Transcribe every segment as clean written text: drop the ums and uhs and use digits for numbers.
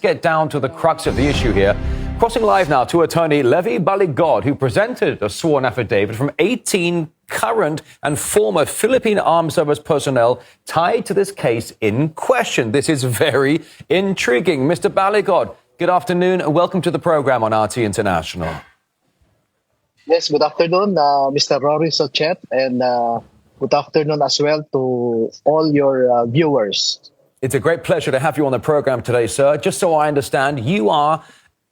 get down to the crux of the issue here. Crossing live now to attorney Levito Baligod, who presented a sworn affidavit from 18 current and former Philippine Armed Service personnel tied to this case in question. This is very intriguing. Mr. Baligod, good afternoon and welcome to the program on RT International. Yes, good afternoon, Mr. Rory Sochet, and good afternoon as well to all your viewers. It's a great pleasure to have you on the program today, sir. Just so I understand, you are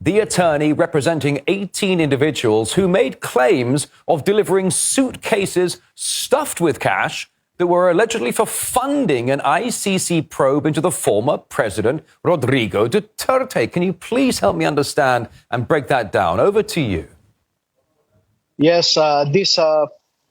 the attorney representing 18 individuals who made claims of delivering suitcases stuffed with cash that were allegedly for funding an ICC probe into the former President Rodrigo Duterte. Can you please help me understand and break that down? Over to you. Yes, these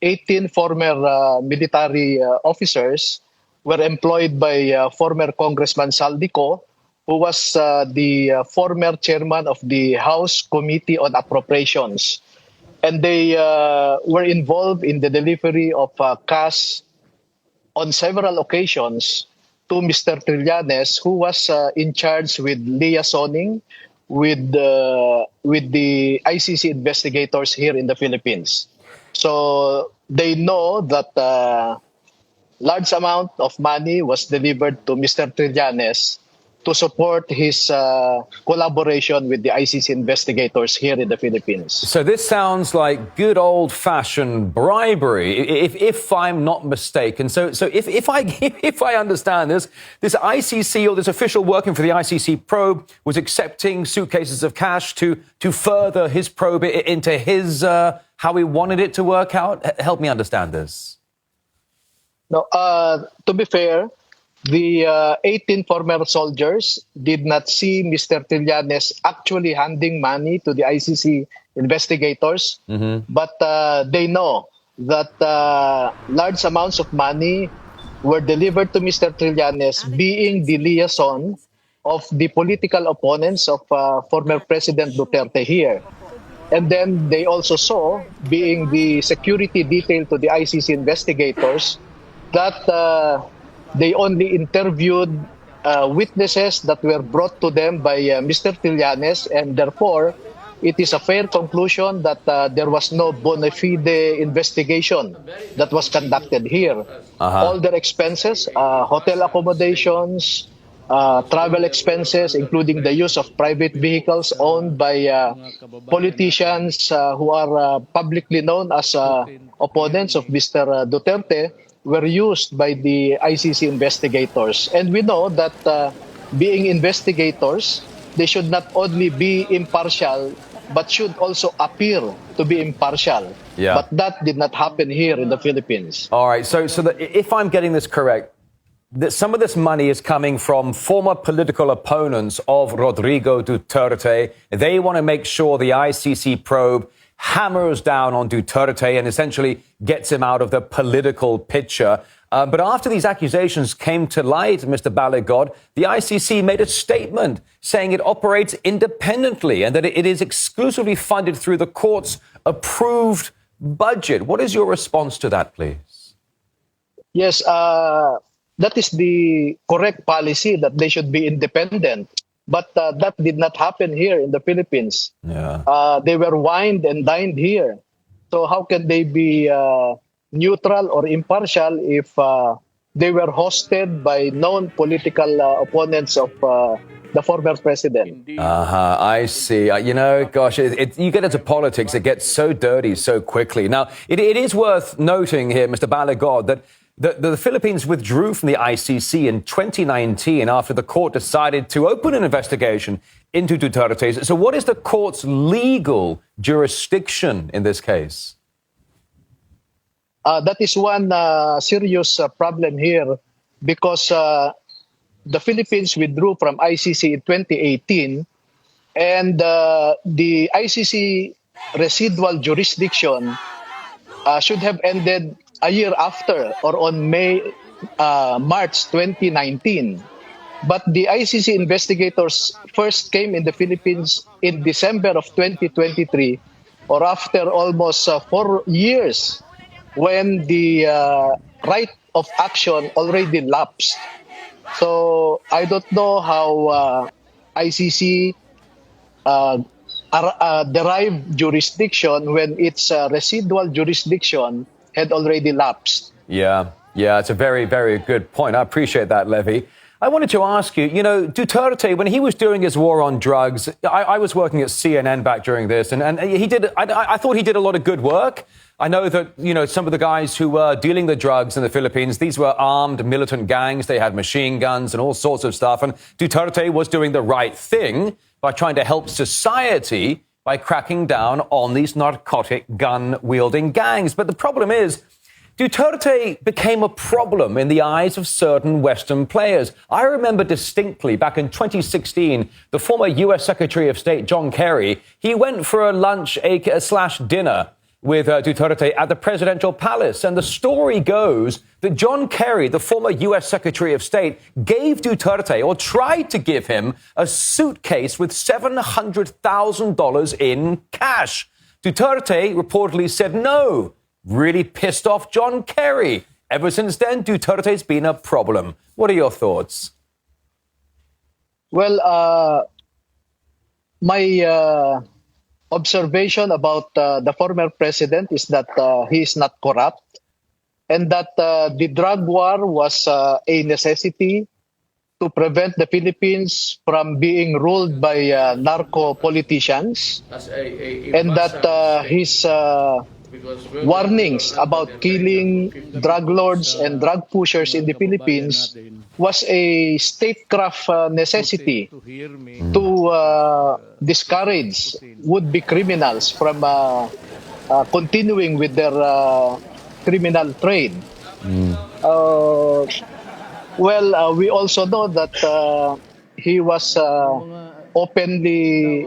18 former military officers were employed by former Congressman Saldico, who was the former chairman of the House Committee on Appropriations. And they were involved in the delivery of cash on several occasions to Mr. Trillanes, who was in charge with liaisoning with the ICC investigators here in the Philippines. So they know that large amount of money was delivered to Mr. Trillanes to support his collaboration with the ICC investigators here in the Philippines. So this sounds like good old-fashioned bribery, if I'm not mistaken. So if I understand this ICC or this official working for the ICC probe was accepting suitcases of cash to further his probe into his how he wanted it to work out. Help me understand this. No, to be fair, the 18 former soldiers did not see Mr. Trillanes actually handing money to the ICC investigators, but they know that large amounts of money were delivered to Mr. Trillanes, being the liaison of the political opponents of former President Duterte here. And then they also saw, being the security detail to the ICC investigators, that they only interviewed witnesses that were brought to them by Mr. Trillanes, and therefore it is a fair conclusion that there was no bona fide investigation that was conducted here. All their expenses, hotel accommodations, travel expenses, including the use of private vehicles owned by politicians who are publicly known as opponents of Mr. Duterte, were used by the ICC investigators. And we know that being investigators, they should not only be impartial, but should also appear to be impartial. Yeah. But that did not happen here in the Philippines. All right, so if I'm getting this correct, that some of this money is coming from former political opponents of Rodrigo Duterte. They want to make sure the ICC probe hammers down on Duterte and essentially gets him out of the political picture. But after these accusations came to light, Mr. Baligod, the ICC made a statement saying it operates independently and that it is exclusively funded through the court's approved budget. What is your response to that, please? Yes, that is the correct policy, that they should be independent. But that did not happen here in the Philippines. Yeah. They were wined and dined here. So how can they be neutral or impartial if they were hosted by known political opponents of the former president? I see. You know, gosh, you get into politics, it gets so dirty so quickly. Now, it is worth noting here, Mr. Baligod, that the Philippines withdrew from the ICC in 2019 after the court decided to open an investigation into Duterte. So what is the court's legal jurisdiction in this case? That is one serious problem here, because the Philippines withdrew from ICC in 2018, and the ICC residual jurisdiction should have ended a year after, or on March 2019. But the ICC investigators first came in the Philippines in December of 2023, or after almost 4 years, when the right of action already lapsed. So I don't know how ICC derived jurisdiction when its residual jurisdiction had already lapsed. Yeah, it's a very, very good point. I appreciate that, Levy. I wanted to ask you, Duterte, when he was doing his war on drugs, I was working at CNN back during this, and he did. I thought he did a lot of good work. I know that, some of the guys who were dealing the drugs in the Philippines, these were armed militant gangs. They had machine guns and all sorts of stuff. And Duterte was doing the right thing by trying to help society by cracking down on these narcotic gun-wielding gangs. But the problem is, Duterte became a problem in the eyes of certain Western players. I remember distinctly back in 2016, the former U.S. Secretary of State, John Kerry, he went for a lunch/dinner with Duterte at the presidential palace. And the story goes that John Kerry, the former U.S. Secretary of State, gave Duterte, or tried to give him, a suitcase with $700,000 in cash. Duterte reportedly said no. Really pissed off John Kerry. Ever since then, Duterte's been a problem. What are your thoughts? Well, my observation about the former president is that he is not corrupt, and that the drug war was a necessity to prevent the Philippines from being ruled by narco politicians, and that his warnings about killing drug lords and drug pushers in the Philippines was a statecraft necessity to discourage would-be criminals from continuing with their criminal trade. We also know that he was openly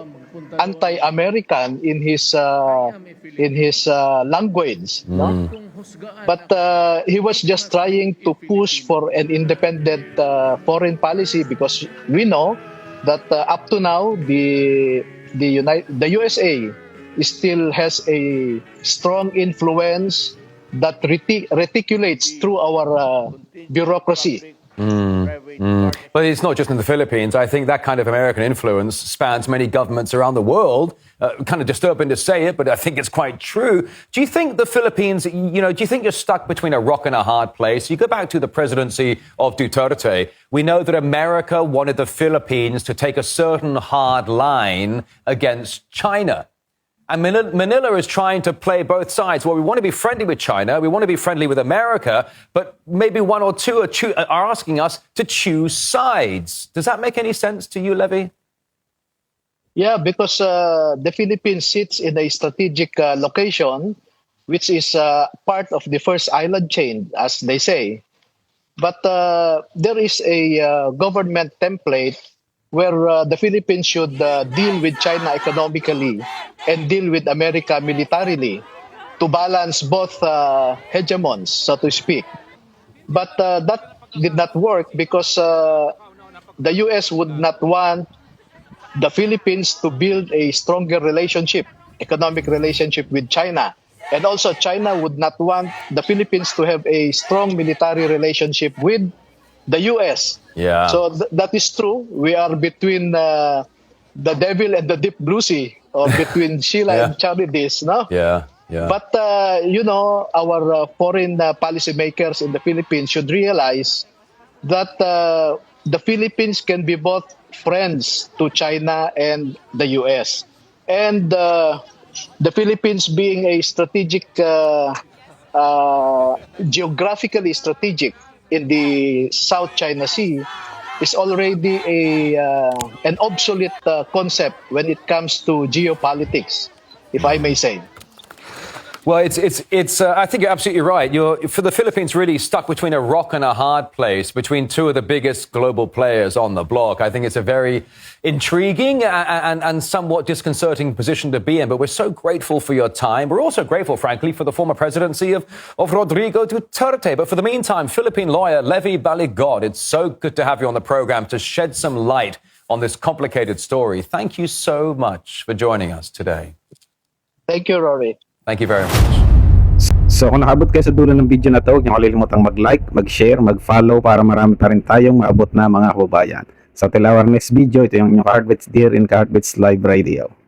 anti-American in his language, no? But he was just trying to push for an independent foreign policy, because we know that up to now the USA still has a strong influence that reticulates through our bureaucracy. But it's not just in the Philippines. I think that kind of American influence spans many governments around the world. Kind of disturbing to say it, but I think it's quite true. Do you think the Philippines, do you think you're stuck between a rock and a hard place? You go back to the presidency of Duterte. We know that America wanted the Philippines to take a certain hard line against China. And Manila is trying to play both sides. Well, we want to be friendly with China, we want to be friendly with America, but maybe one or two are asking us to choose sides. Does that make any sense to you, Levy? Yeah, because the Philippines sits in a strategic location, which is part of the first island chain, as they say. But there is a government template where the Philippines should deal with China economically and deal with America militarily to balance both hegemons, so to speak. But that did not work because the US would not want the Philippines to build a stronger relationship, economic relationship with China. And also China would not want the Philippines to have a strong military relationship with the US. Yeah. So that is true. We are between the devil and the deep blue sea, or between Sheila and Charides, no? Yeah. But, our foreign policy makers in the Philippines should realize that the Philippines can be both friends to China and the US. And the Philippines being a strategic, geographically strategic in the South China Sea, is already an obsolete concept when it comes to geopolitics, if I may say. Well, it's. I think you're absolutely right. For the Philippines, really stuck between a rock and a hard place, between two of the biggest global players on the block. I think it's a very intriguing and somewhat disconcerting position to be in. But we're so grateful for your time. We're also grateful, frankly, for the former presidency of Rodrigo Duterte. But for the meantime, Philippine lawyer Levito Baligod, it's so good to have you on the program to shed some light on this complicated story. Thank you so much for joining us today. Thank you, Rory. Thank you very much. So kung nakabot kayo sa dulo ng video na to, huwag niyo kalilimutang mag-like, mag-share, mag-follow para marami pa rin tayong maabot na mga kababayan. Sa till our next video, ito yung inyong Ka-Heartbeats here in Ka-Heartbeats Live Radio.